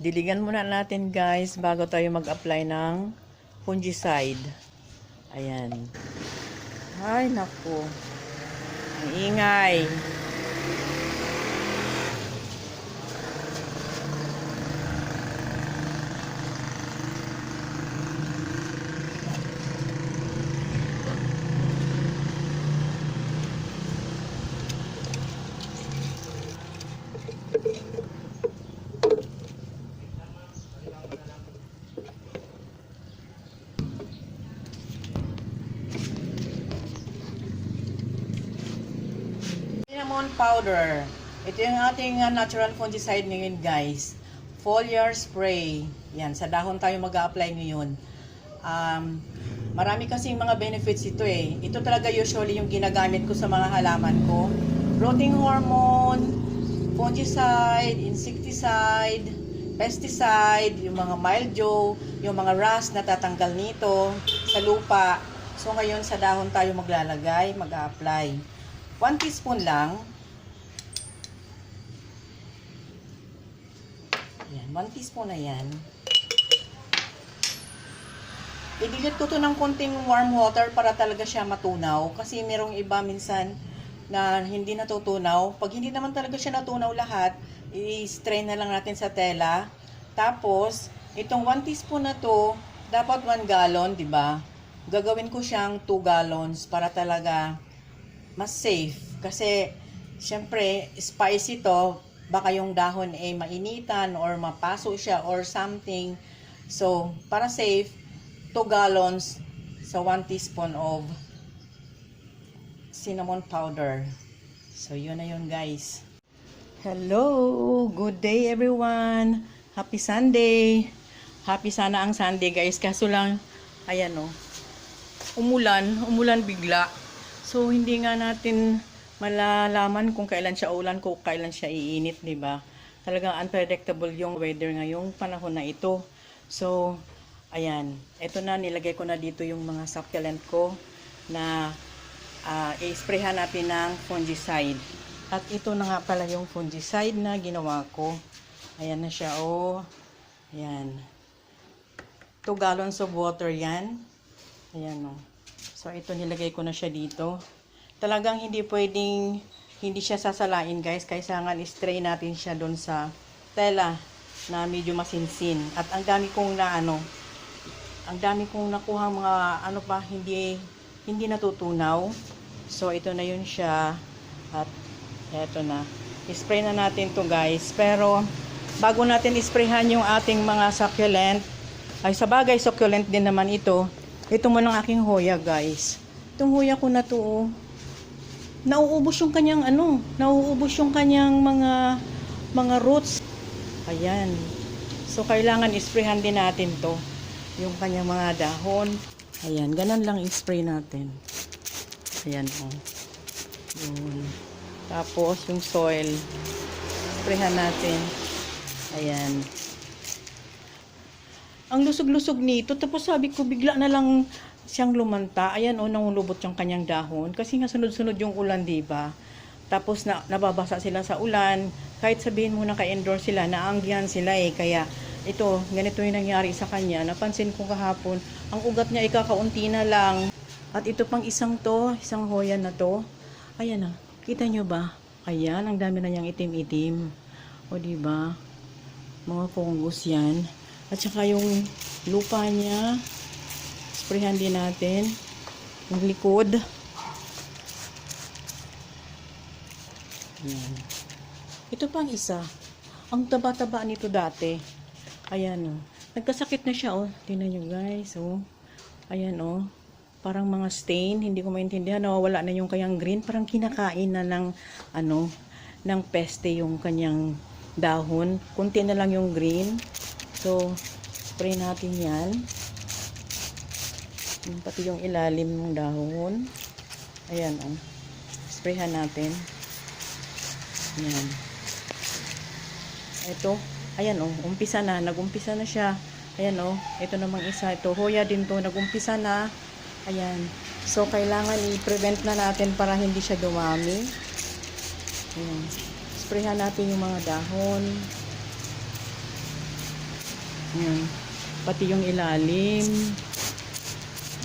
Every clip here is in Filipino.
Diligan muna natin guys bago tayo mag-apply ng fungicide. Ayan. Ay, naku. Ang ingay. Cinnamon powder. Ito yung ating natural fungicide ngayon guys. Foliar spray. Yan, sa dahon tayo mag-a-apply ngayon. Marami kasing mga benefits ito eh. Ito talaga usually yung ginagamit ko sa mga halaman ko. Growing hormone, fungicide, insecticide, pesticide, yung mga mildew, yung mga rust na tatanggal nito sa lupa. So ngayon sa dahon tayo maglalagay, mag-a-apply. 1 teaspoon lang. Ayan, 1 teaspoon na yan. I-dilute ko to ng konting warm water para talaga siya matunaw. Kasi merong iba minsan na hindi natutunaw. Pag hindi naman talaga siya natunaw lahat, i-strain na lang natin sa tela. Tapos, itong 1 teaspoon na to, dapat 1 gallon, di ba? Gagawin ko siyang 2 gallons para talaga mas safe. Kasi, syempre, spicy to, baka yung dahon ay mainitan or mapaso siya or something. So, para safe, 2 gallons sa 1 teaspoon of cinnamon powder. So, yun na yun guys. Hello! Good day everyone! Happy Sunday! Happy sana ang Sunday guys. Kaso lang, ayan o, umulan bigla. So, hindi nga natin malalaman kung kailan siya ulan, kung kailan siya iinit, di ba? Talagang unpredictable yung weather ngayong panahon na ito. So, ayan. Ito na, nilagay ko na dito yung mga succulent ko na i-sprayhan natin ng fungicide. At ito na nga pala yung fungicide na ginawa ko. Ayan na siya, oh. Ayan. 2 gallons of water yan. Ayan, oh. So, ito nilagay ko na siya dito. Talagang hindi pwedeng, hindi siya sasalain guys. Kailangan i-spray natin siya doon sa tela na medyo masinsin. At ang dami kong nakuha mga hindi natutunaw. So, ito na yun siya. At, eto na. I-spray na natin to guys. Pero, bago natin i-sprayhan yung ating mga succulent, ay sa bagay succulent din naman ito. Ito mo ng aking hoya guys. Itong hoya ko na to, oh. Nauubos yung kanyang nauubos yung kanyang mga roots. Ayan. So, kailangan i-sprayhan din natin to. Yung kanyang mga dahon. Ayan, ganun lang i-spray natin. Ayan, oh. Yun. Tapos, yung soil. Sprayhan natin. Ayan. Ang lusog-lusog nito. Tapos sabi ko, bigla na lang siyang lumanta. Ayan, oh, nangulubot yung kanyang dahon. Kasi nga sunod-sunod yung ulan, diba? Tapos, nababasa sila sa ulan. Kahit sabihin mo na ka-indoor sila, naanggihan sila eh. Kaya, ito, ganito yung nangyari sa kanya. Napansin ko kahapon, ang ugat niya ikakaunti na lang. At ito pang isang hoya na to. Ayan na, kita nyo ba? Ayan, ang dami na niyang itim-itim. O diba? Mga fungus yan. At saka yung lupa niya, sprayhan din natin. Yung likod. Ayan. Ito pang isa. Ang taba-taba nito dati. Ayan, oh. Nagkasakit na siya, oh. Tingnan nyo, guys, oh. Ayan, oh. Parang mga stain. Hindi ko maintindihan. Nawawala na yung kanyang green. Parang kinakain na ng, ng peste yung kanyang dahon. Kunti na lang yung green. So, spray natin yan. Pati yung ilalim ng dahon. Ayan, oh. Sprayhan natin. Ayan. Ito. Ayan, oh, umpisa na. Nag-umpisa na siya. Ayan, oh, ito namang isa. Ito, hoya din to. Nag-umpisa na. Ayan. So, kailangan i-prevent na natin para hindi siya dumami. Ayan. Sprayhan natin yung mga dahon. Yan. Pati yung ilalim.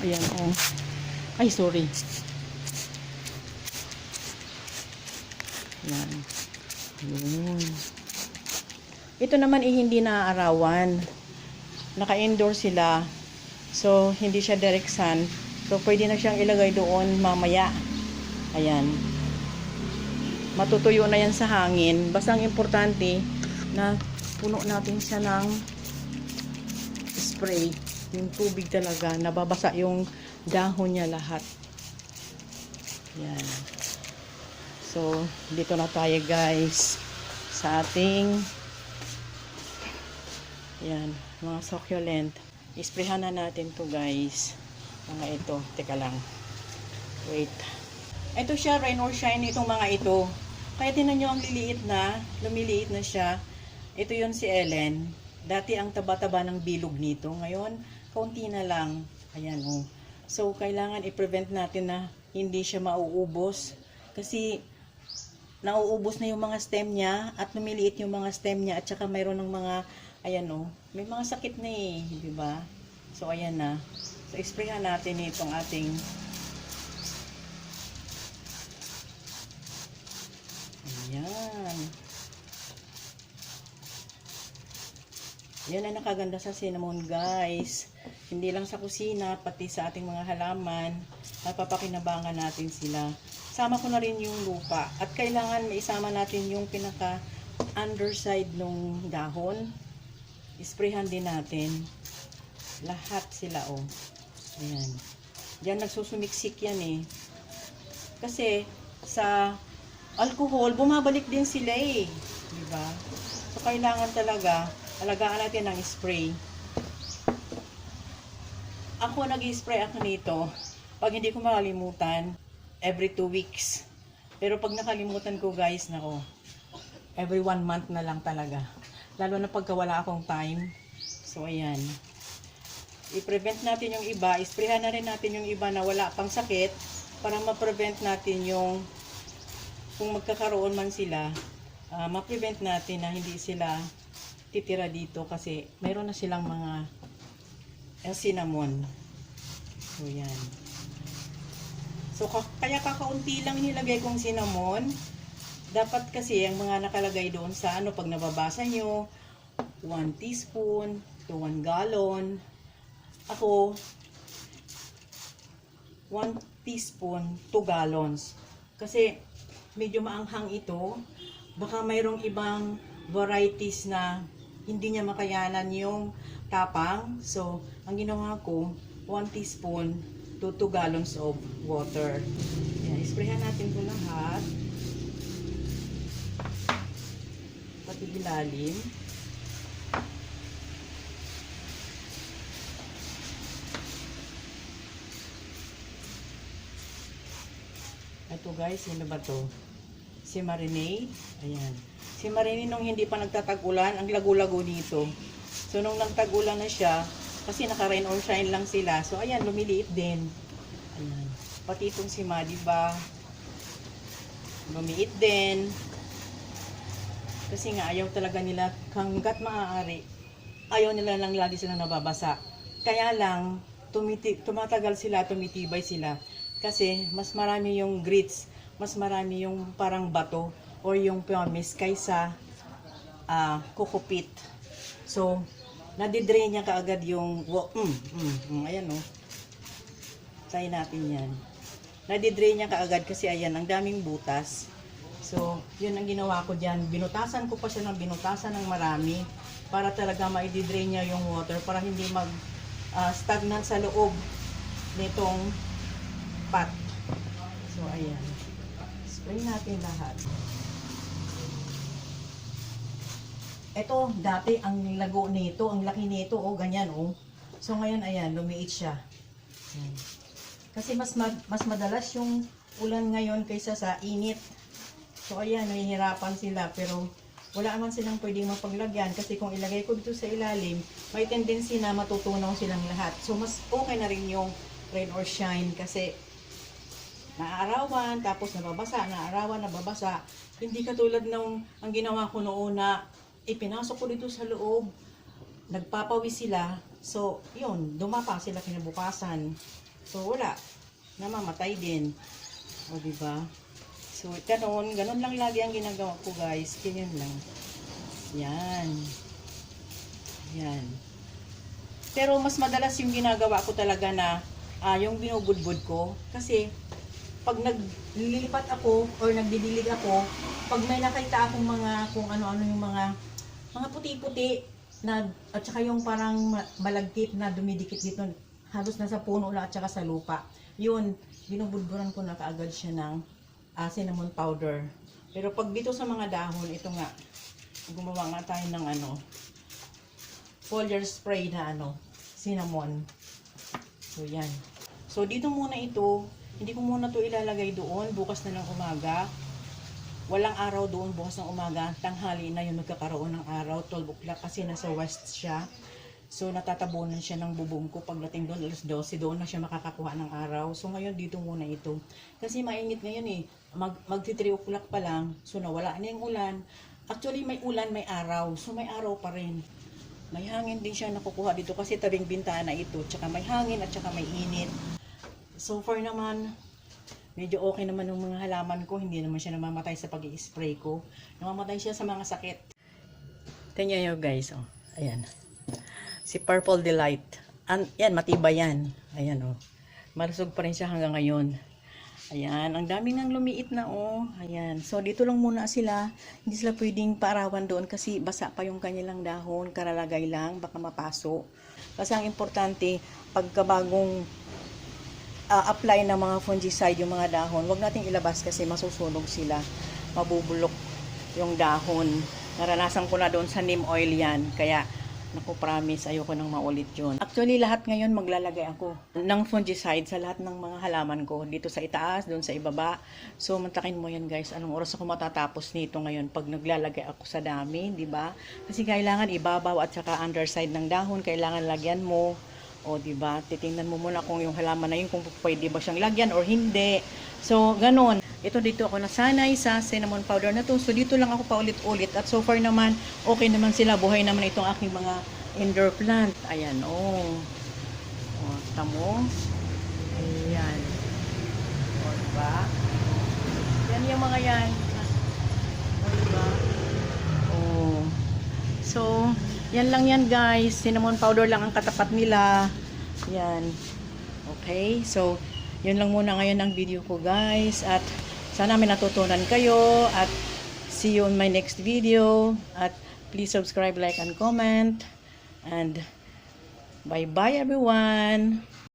Ayan, oh. Ay, sorry. Yan. Yun. Ito naman hindi naaarawan. Naka-indoor sila. So, hindi siya direct sun. So, pwede na siyang ilagay doon mamaya. Ayan. Matutuyo na yan sa hangin. Basta ang importante na puno natin siya ng spray. Yung tubig talaga. Nababasa yung dahon niya lahat. Ayan. So, dito na tayo guys. Sa ating yan, mga succulent. Isprehan na natin to guys. Mga ito. Teka lang. Wait. Ito siya, rain or shine, itong mga ito. Kaya tinan nyo ang liliit na. Lumiliit na siya. Ito yun si Ellen. Dati ang taba-taba ng bilog nito. Ngayon, kaunti na lang. Ayan oh. So, kailangan i-prevent natin na hindi siya mauubos. Kasi, nauubos na yung mga stem niya at lumiliit yung mga stem niya at saka mayroon ng mga ayan oh, may mga sakit na eh, di ba? So ayan na. So isprayan natin itong ating ayan. Yan ang nakaganda sa cinnamon guys. Hindi lang sa kusina, pati sa ating mga halaman, napapakinabangan natin sila. Sama ko na rin yung lupa at kailangan maisama natin yung pinaka underside ng dahon. Isprayhan din natin lahat sila oh. Ayan. Diyan nagsusumiksik yan eh. Kasi sa alcohol bumabalik din sila eh, di ba? So kailangan talaga alagaan natin ng spray. Ako nag-spray ako nito. Pag hindi ko makalimutan, every 2 weeks. Pero pag nakalimutan ko guys, nako, every 1 month na lang talaga. Lalo na pagka wala akong time. So, ayan. I-prevent natin yung iba. Isprayhan na rin natin yung iba na wala pang sakit para ma-prevent natin yung kung magkakaroon man sila, ma-prevent natin na hindi sila titira dito kasi mayroon na silang mga cinnamon. So, yan. So, kaya kakaunti lang nilagay kong cinnamon. Dapat kasi ang mga nakalagay doon sa ano, pag nababasa nyo, 1 teaspoon to 1 gallon. Ako, 1 teaspoon, 2 gallons. Kasi medyo maanghang ito. Baka mayroong ibang varieties na hindi niya makayanan yung tapang. So, ang ginawa ko, 1 teaspoon to 2 gallons of water. Yan, isprayhan natin ito lahat. Pati ilalim. Ito guys, sino ba to? Si Marinade. Ayan. Si Marinade nung hindi pa nagtatag-ulan, ang lago-lago dito. So nung nagtag-ulan na siya, kasi naka-rain or shine lang sila. So ayan, lumiliit din. Ayan. Pati itong si Madiba, lumiit din. Kasi nga ayaw talaga nila hanggat maaari. Ayaw nila lang lagi silang nababasa. Kaya lang, tumatagal sila, tumitibay sila. Kasi mas marami yung grits, mas marami yung parang bato or yung pumice kaysa kukupit. So, nadidrain niya kaagad yung ayan o. Try natin yan. Nadidrain niya kaagad kasi ayan, ang daming butas. So, yun ang ginawa ko dyan. Binutasan ko pa siya ng binutasan ng marami para talaga ma-drain niya yung water para hindi mag-stagnant sa loob nitong pot. So, ayan. Spray natin lahat. Ito, dati ang lago nito, ang laki nito, oh, ganyan, oh. So, ngayon, ayan, lumiit siya. Ayan. Kasi mas madalas yung ulan ngayon kaysa sa init. So, ayan, nahihirapan sila, pero wala naman silang pwedeng mapaglagyan kasi kung ilagay ko dito sa ilalim, may tendency na matutunaw silang lahat. So, mas okay na rin yung rain or shine kasi naarawan, tapos nababasa, naarawan, nababasa. Hindi katulad ng ang ginawa ko noon na ipinasok ko dito sa loob. nagpapawis sila. So, yun, dumapa sila kinabukasan. So, wala. Namamatay din. O, diba? So, ganun lang lagi ang ginagawa ko, guys. Ganyan lang. Yan. Yan. Pero, mas madalas yung ginagawa ko talaga na, yung binubudbud ko. Kasi, pag naglilipat ako, or nagdidilig ako, pag may nakita akong mga, kung ano-ano yung mga puti-puti, at saka yung parang malagkit na dumidikit dito, halos nasa puno lang at saka sa lupa. Yun, binubudburan ko na kaagad siya ng cinnamon powder. Pero pag dito sa mga dahon, ito nga, gumawa nga tayo ng foliar spray na cinnamon. So yan. So dito muna ito, hindi ko muna to ilalagay doon, bukas na ng umaga. Walang araw doon bukas ng umaga, tanghali na yung magkakaroon ng araw, 12 o'clock kasi nasa west siya. So natatabunan siya ng bubong ko pagdating doon, alas 12, doon na siya makakakuha ng araw. So ngayon dito muna ito. Kasi mainit ngayon eh, magti 3 o'clock pa lang, so nawala na yung ulan. Actually may ulan, may araw, so may araw pa rin. May hangin din siya nakukuha dito kasi tabing bintana ito, tsaka may hangin at tsaka may init. So far naman, medyo okay naman yung mga halaman ko. Hindi naman siya namamatay sa pag-i-spray ko. Namamatay siya sa mga sakit. Tingnan nyo guys. Oh. Ayan. Si Purple Delight. Yan, matibay yan. Ayan oh. Malusog pa rin siya hanggang ngayon. Ayan. Ang dami nang lumiit na oh. Ayan. So dito lang muna sila. Hindi sila pwedeng paarawan doon kasi basa pa yung kanilang dahon. Karalagay lang. Baka mapaso. Kasi ang importante, pagkabagong apply ng mga fungicide yung mga dahon, wag nating ilabas kasi masusunog sila, mabubulok yung dahon. Naranasan ko na doon sa neem oil yan, kaya naku promise ayoko nang maulit yun. Actually lahat ngayon maglalagay ako ng fungicide sa lahat ng mga halaman ko, dito sa itaas, doon sa ibaba. So mantakin mo yan guys, anong oras ako matatapos nito ngayon pag naglalagay ako sa dami, di ba? Kasi kailangan ibabaw at saka underside ng dahon, kailangan lagyan mo. O, diba? Titingnan mo muna kung yung halaman na yun, kung pwede ba siyang lagyan or hindi. So, ganun. Ito dito ako nasanay sa cinnamon powder na to. So, dito lang ako paulit-ulit. At so far naman, okay naman sila. Buhay naman itong aking mga indoor plant. Ayan, oh. O, tamo. Ayan. O, diba? Yan yung mga yan. O, diba? Oh. So, yan lang yan guys. Cinnamon powder lang ang katapat nila. Yan. Okay. So, yun lang muna ngayon ang video ko guys. At sana may natutunan kayo. At see you on my next video. At please subscribe, like, and comment. And bye-bye everyone.